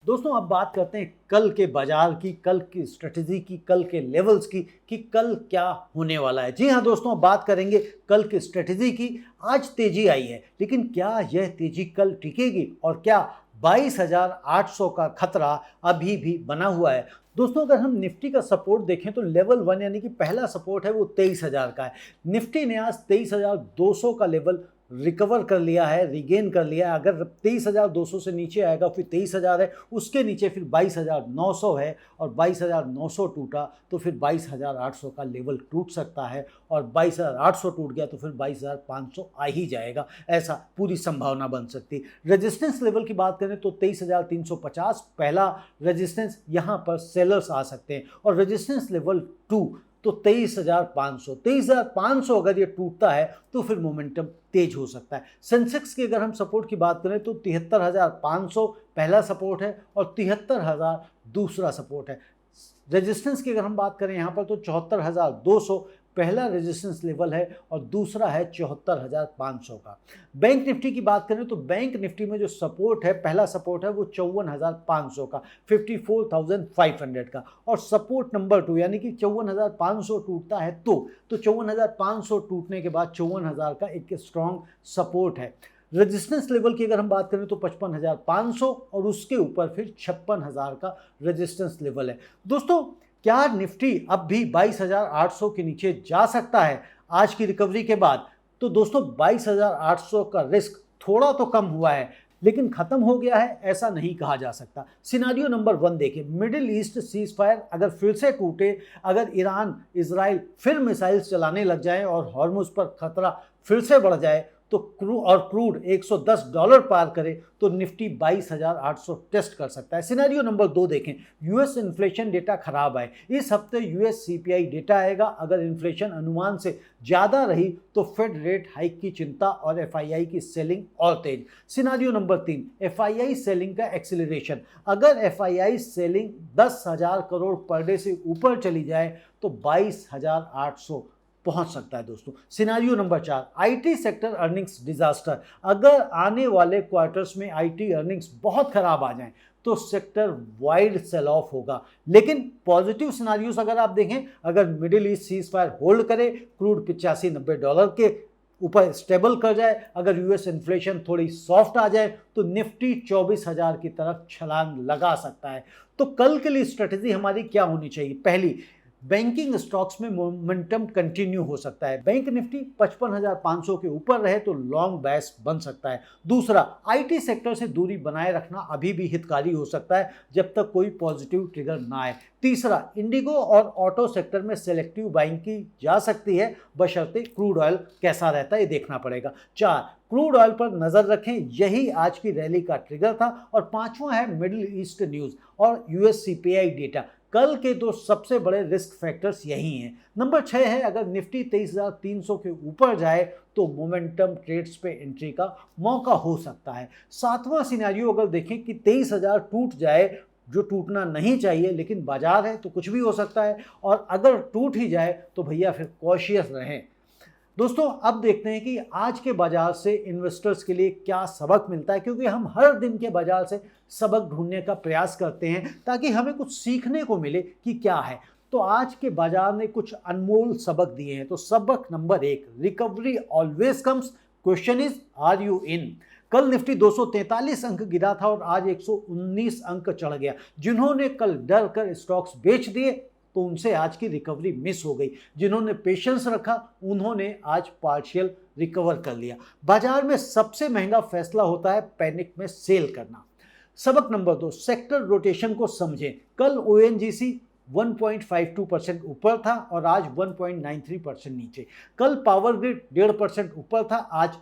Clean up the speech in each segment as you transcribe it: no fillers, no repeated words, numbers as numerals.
दोस्तों अब बात करते हैं कल के बाजार की, कल की स्ट्रेटजी की, कल के लेवल्स की कि कल क्या होने वाला है। जी हाँ दोस्तों, अब बात करेंगे कल की स्ट्रेटजी की। आज तेजी आई है, लेकिन क्या यह तेजी कल टिकेगी और क्या 22,800 का खतरा अभी भी बना हुआ है। दोस्तों अगर हम निफ्टी का सपोर्ट देखें तो लेवल 1 यानी कि पहला सपोर्ट है वो 23,000 का है। निफ्टी ने आज 23,200 का लेवल रिकवर कर लिया है, रिगेन कर लिया है। अगर 23,200 से नीचे आएगा फिर 23,000 है, उसके नीचे फिर 22,900 है और 22,900 टूटा तो फिर 22,800 का लेवल टूट सकता है और 22,800 टूट गया तो फिर 22,500 आ ही जाएगा, ऐसा पूरी संभावना बन सकती। रेजिस्टेंस लेवल की बात करें तो 23,350 पहला रेजिस्टेंस, यहाँ पर सेलर्स आ सकते हैं और रेजिस्टेंस लेवल 2 तो 23,500 अगर ये टूटता है तो फिर मोमेंटम तेज हो सकता है। सेंसेक्स की अगर हम सपोर्ट की बात करें तो 73,500 पहला सपोर्ट है और 73,000 दूसरा सपोर्ट है। रेजिस्टेंस की अगर हम बात करें यहाँ पर तो 74,200 पहला रेजिस्टेंस लेवल है और दूसरा है 74,500 का। बैंक निफ्टी की बात करें तो बैंक निफ्टी में जो सपोर्ट है, पहला सपोर्ट है वो 54,500 का, 54,500 का, और सपोर्ट नंबर 2 यानी कि 54,500 टूटता है तो 54,500 टूटने के बाद 54,000 का एक स्ट्रॉन्ग सपोर्ट है। रेजिस्टेंस लेवल की अगर हम बात करें तो 55,500 और उसके ऊपर फिर 56,000 का रेजिस्टेंस लेवल है। दोस्तों क्या निफ्टी अब भी 22,800 के नीचे जा सकता है आज की रिकवरी के बाद? तो दोस्तों 22,800 का रिस्क थोड़ा तो कम हुआ है लेकिन खत्म हो गया है ऐसा नहीं कहा जा सकता। सिनारियो नंबर 1 देखें, मिडिल ईस्ट सीज फायर अगर फिर से टूटे, अगर ईरान इजराइल फिर मिसाइल्स चलाने लग जाए और हॉर्मुज पर खतरा फिर से बढ़ जाए तो क्रूड $110 पार करे तो निफ्टी 22,800 टेस्ट कर सकता है। सिनेरियो नंबर 2 देखें, यूएस इन्फ्लेशन डेटा खराब आए, इस हफ्ते यूएस सीपीआई डेटा आएगा। अगर इन्फ्लेशन अनुमान से ज़्यादा रही तो फेड रेट हाइक की चिंता और एफआईआई की सेलिंग और तेज। सिनेरियो नंबर 3, एफआईआई सेलिंग का एक्सीलरेशन, अगर FII selling 10,000 crore per day से ऊपर चली जाए तो 22,800 पहुंच सकता है दोस्तों। Scenario number 4, IT sector earnings disaster, अगर आने वाले क्वार्टर्स में आईटी अर्निंग्स बहुत खराब आ जाएं तो सेक्टर वाइड सेल ऑफ होगा। लेकिन पॉजिटिव सिनेरियोस अगर आप देखें, अगर middle east cease fire hold करे, क्रूड $85-90 के ऊपर स्टेबल कर जाए, अगर यूएस इन्फ्लेशन थोड़ी सॉफ्ट आ जाए तो निफ्टी 24,000 की तरफ छलांग लगा सकता है। तो कल के लिए स्ट्रेटेजी हमारी क्या होनी चाहिए? पहली, बैंकिंग स्टॉक्स में मोमेंटम कंटिन्यू हो सकता है। बैंक निफ्टी 55,500 के ऊपर रहे तो लॉन्ग बैस बन सकता है। दूसरा, आईटी सेक्टर से दूरी बनाए रखना अभी भी हितकारी हो सकता है जब तक कोई पॉजिटिव ट्रिगर ना आए। तीसरा, इंडिगो और ऑटो सेक्टर में सेलेक्टिव बाइंग की जा सकती है बशर्ते क्रूड ऑयल कैसा रहता है ये देखना पड़ेगा। 4, क्रूड ऑयल पर नजर रखें, यही आज की रैली का ट्रिगर था। और 5वां है मिडिल ईस्ट न्यूज और यूएस सीपीआई डेटा। कल के 2 सबसे बड़े रिस्क फैक्टर्स यही हैं। नंबर 6 है, अगर निफ्टी 23,300 के ऊपर जाए तो मोमेंटम ट्रेड्स पे एंट्री का मौका हो सकता है। 7वां सिनेरियो अगर देखें कि 23,000 टूट जाए, जो टूटना नहीं चाहिए, लेकिन बाजार है तो कुछ भी हो सकता है, और अगर टूट ही जाए तो भैया फिर कॉशियस रहें। दोस्तों अब देखते हैं कि आज के बाजार से इन्वेस्टर्स के लिए क्या सबक मिलता है, क्योंकि हम हर दिन के बाजार से सबक ढूंढने का प्रयास करते हैं ताकि हमें कुछ सीखने को मिले कि क्या है। तो आज के बाजार ने कुछ अनमोल सबक दिए हैं। तो सबक number 1, recovery always comes, question is are you in. कल निफ्टी 243 अंक गिरा था और आज 119 अंक चढ़ गया। जिन्होंने कल डर कर स्टॉक्स बेच दिए तो उनसे आज की रिकवरी मिस हो गई। जिन्होंने पेशेंस रखा उन्होंने आज पार्शियल रिकवर कर लिया। बाजार में सबसे महंगा फैसला होता है पैनिक में सेल करना। सबक नंबर 2, सेक्टर रोटेशन को समझें। कल ओएनजीसी 1.52% ऊपर था और आज 1.93% नीचे। कल पावर ग्रिड 1.5% ऊपर था, आज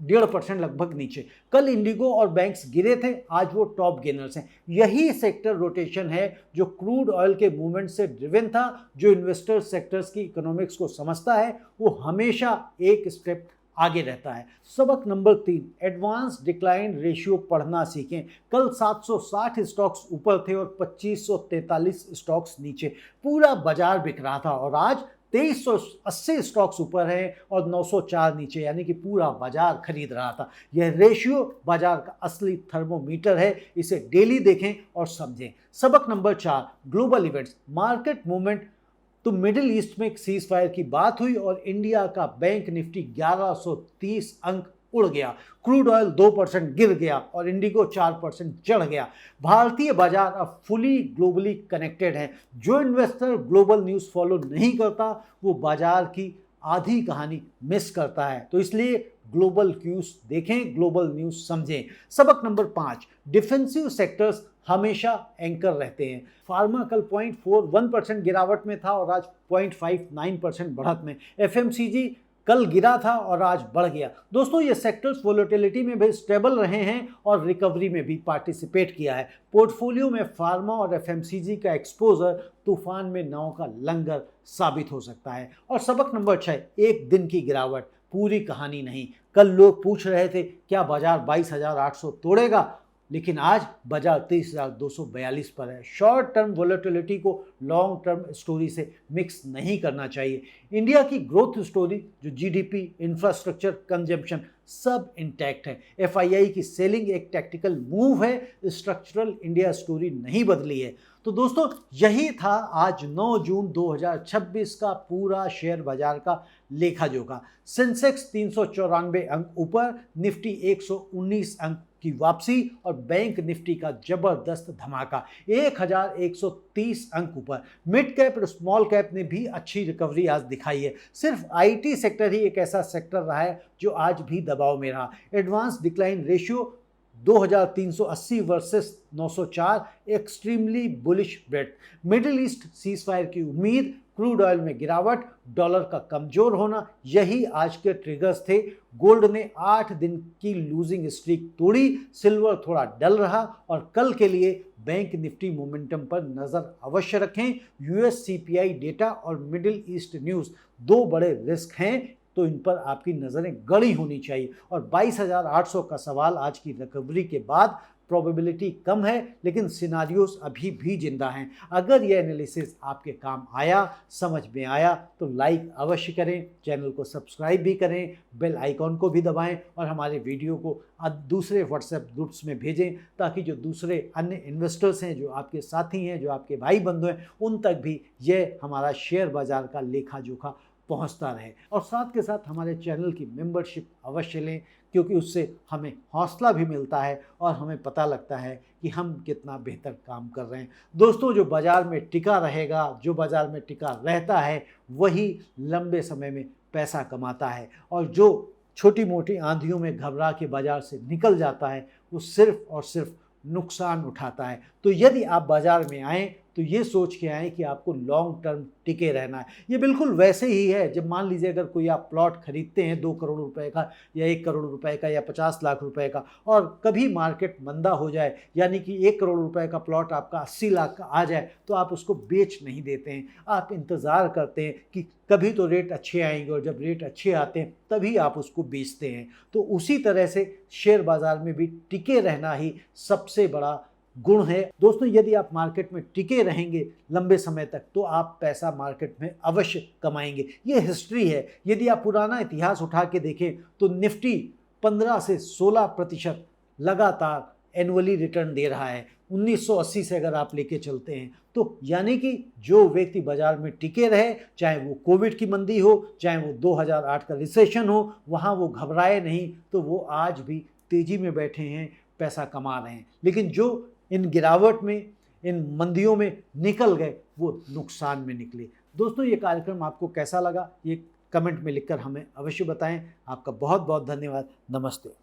1.5% लगभग नीचे। कल इंडिगो और बैंक्स गिरे थे, आज वो टॉप गेनर्स हैं। यही सेक्टर रोटेशन है जो क्रूड ऑयल के मूवमेंट से ड्रिवन था। जो इन्वेस्टर सेक्टर्स की इकोनॉमिक्स को समझता है वो हमेशा एक स्टेप आगे रहता है। सबक नंबर 3, एडवांस डिक्लाइन रेशियो पढ़ना सीखें। कल 760 स्टॉक्स ऊपर थे और 2543 स्टॉक्स नीचे। पूरा बाजार बिक रहा था और आज 2380 स्टॉक्स ऊपर हैं और 904 नीचे, यानी कि पूरा बाजार खरीद रहा था। यह रेशियो बाजार का असली थर्मोमीटर है, इसे डेली देखें और समझें। सबक number 4, global events, market movement. तो मिडिल ईस्ट में एक सीज फायर की बात हुई और इंडिया का बैंक निफ्टी 1130 अंक उड़ गया, क्रूड ऑयल 2% गिर गया और इंडिगो 4% चढ़ गया। भारतीय बाजार अब फुली ग्लोबली कनेक्टेड है। जो इन्वेस्टर ग्लोबल न्यूज़ फॉलो नहीं करता वो बाजार की आधी कहानी मिस करता है। तो इसलिए ग्लोबल न्यूज़ देखें, ग्लोबल न्यूज़ समझें। सबक नंबर 5, डिफेंसिव सेक्टर्स हमेशा एंकर रहते हैं। फार्मा कल 0.41% गिरावट में था और आज 0.59% बढ़त में। एफएमसीजी कल गिरा था और आज बढ़ गया। दोस्तों ये सेक्टर्स वोलेटिलिटी में भी स्टेबल रहे हैं और रिकवरी में भी पार्टिसिपेट किया है। पोर्टफोलियो में फार्मा और एफएमसीजी का एक्सपोजर तूफान में नाव का लंगर साबित हो सकता है। और सबक नंबर 6, एक दिन की गिरावट पूरी कहानी नहीं। कल लोग पूछ रहे थे क्या बाजार 22,800 तोड़ेगा, लेकिन आज बाजार 23,242 पर है। शॉर्ट टर्म वोलेटिलिटी को लॉन्ग टर्म स्टोरी से मिक्स नहीं करना चाहिए। इंडिया की ग्रोथ स्टोरी जो जीडीपी, इंफ्रास्ट्रक्चर, कंजम्पशन सब इंटैक्ट है। एफआईआई की सेलिंग एक टैक्टिकल मूव है, स्ट्रक्चरल इंडिया स्टोरी नहीं बदली है। तो दोस्तों यही था आज 9 जून 2026 का पूरा शेयर बाजार का लेखा जोखा। सेंसेक्स 394 अंक ऊपर, निफ्टी 119 अंक की वापसी और बैंक निफ्टी का जबरदस्त धमाका 1130 अंक ऊपर। मिड कैप और स्मॉल कैप ने भी अच्छी रिकवरी आज दिखाई है। सिर्फ आईटी सेक्टर ही एक ऐसा सेक्टर रहा है जो आज भी दबाव में रहा। Advance decline ratio 2380 versus 904, extremely bullish bread. Middle east cease fire की उम्मीद, क्रूड ऑयल में गिरावट, डॉलर का कमजोर होना, यही आज के ट्रिगर्स थे। गोल्ड ने 8 दिन की लूजिंग स्ट्रीक तोड़ी, सिल्वर थोड़ा डल रहा और कल के लिए बैंक निफ्टी मोमेंटम पर नजर अवश्य रखें। यूएस सीपीआई डेटा और मिडिल ईस्ट न्यूज़ 2 बड़े रिस्क हैं, तो इन पर आपकी नज़रें गड़ी होनी चाहिए। और 22,800 का सवाल आज की रिकवरी के बाद प्रोबेबिलिटी कम है, लेकिन सिनारियोस अभी भी जिंदा हैं। अगर यह एनालिसिस आपके काम आया, समझ में आया, तो लाइक अवश्य करें, चैनल को सब्सक्राइब भी करें, बेल आइकॉन को भी दबाएं और हमारे वीडियो को दूसरे व्हाट्सएप ग्रुप्स में भेजें ताकि जो दूसरे अन्य इन्वेस्टर्स हैं, जो आपके साथी हैं, जो आपके भाई बंधु हैं, उन तक भी यह हमारा शेयर बाजार का लेखा जोखा पहुंचता रहे। और साथ के साथ हमारे चैनल की मेंबरशिप अवश्य लें, क्योंकि उससे हमें हौसला भी मिलता है और हमें पता लगता है कि हम कितना बेहतर काम कर रहे हैं। दोस्तों जो बाज़ार में टिका रहेगा, जो बाज़ार में टिका रहता है, वही लंबे समय में पैसा कमाता है। और जो छोटी मोटी आंधियों में घबरा के बाज़ार से निकल जाता है, वो सिर्फ और सिर्फ नुकसान उठाता है। तो यदि आप बाज़ार में आएँ तो ये सोच के आएँ कि आपको लॉन्ग टर्म टिके रहना है। ये बिल्कुल वैसे ही है जब मान लीजिए अगर कोई आप प्लॉट खरीदते हैं 2 करोड़ रुपए का या 1 करोड़ रुपए का या 50 लाख रुपए का, और कभी मार्केट मंदा हो जाए, यानी कि 1 करोड़ रुपए का प्लॉट आपका 80 लाख का आ जाए, तो आप उसको बेच नहीं देते हैं। आप इंतज़ार करते हैं कि कभी तो रेट अच्छे आएंगे और जब रेट अच्छे आते हैं तभी आप उसको बेचते हैं। तो उसी तरह से शेयर बाज़ार में भी टिके रहना ही सबसे बड़ा गुण है। दोस्तों यदि आप मार्केट में टिके रहेंगे लंबे समय तक तो आप पैसा मार्केट में अवश्य कमाएंगे। ये हिस्ट्री है। यदि आप पुराना इतिहास उठा के देखें तो निफ्टी 15 से 16% लगातार एनुअली रिटर्न दे रहा है। 1980 से अगर आप लेके चलते हैं तो यानी कि जो व्यक्ति बाजार में टिके रहे, चाहे वो कोविड की मंदी हो, चाहे वो 2008 का रिसेशन हो, वहाँ वो घबराए नहीं, तो वो आज भी तेज़ी में बैठे हैं, पैसा कमा रहे हैं। लेकिन जो इन गिरावट में, इन मंदियों में निकल गए, वो नुकसान में निकले। दोस्तों ये कार्यक्रम आपको कैसा लगा, ये कमेंट में लिखकर हमें अवश्य बताएं। आपका बहुत बहुत धन्यवाद। नमस्ते।